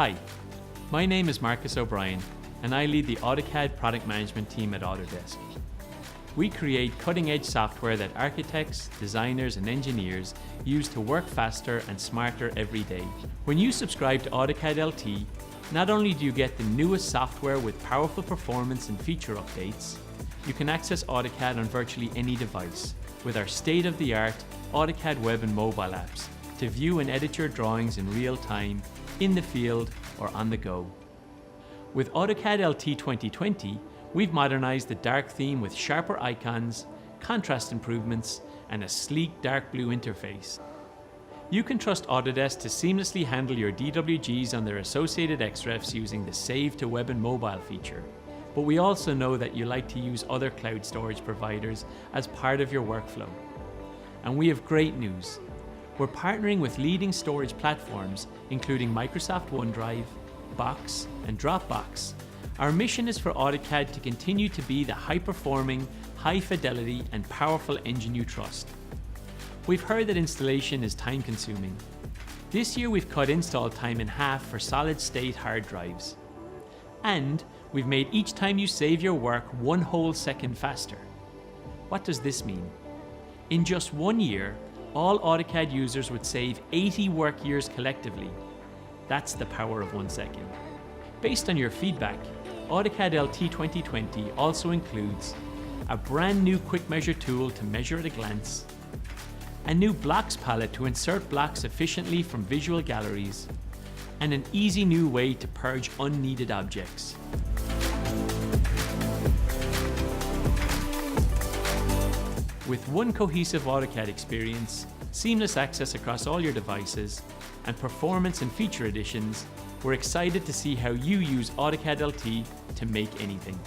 Hi, my name is Marcus O'Brien and I lead the AutoCAD product management team at Autodesk. We create cutting-edge software that architects, designers and engineers use to work faster and smarter every day. When you subscribe to AutoCAD LT, not only do you get the newest software with powerful performance and feature updates, you can access AutoCAD on virtually any device with our state-of-the-art AutoCAD web and mobile apps to view and edit your drawings in real time, in the field or on the go. With AutoCAD LT 2020, we've modernized the dark theme with sharper icons, contrast improvements, and a sleek dark blue interface. You can trust Autodesk to seamlessly handle your DWGs on their associated XREFs using the Save to Web and Mobile feature. But we also know that you like to use other cloud storage providers as part of your workflow. And we have great news. We're partnering with leading storage platforms, including Microsoft OneDrive, Box, and Dropbox. Our mission is for AutoCAD to continue to be the high-performing, high-fidelity, and powerful engine you trust. We've heard that installation is time-consuming. This year we've cut install time in half for solid-state hard drives. And we've made each time you save your work 1 whole second faster. What does this mean? In just 1 year, all AutoCAD users would save 80 work years collectively. That's the power of 1 second. Based on your feedback, AutoCAD LT 2020 also includes a brand new quick measure tool to measure at a glance, a new blocks palette to insert blocks efficiently from visual galleries, and an easy new way to purge unneeded objects. With one cohesive AutoCAD experience, seamless access across all your devices, and performance and feature additions, we're excited to see how you use AutoCAD LT to make anything.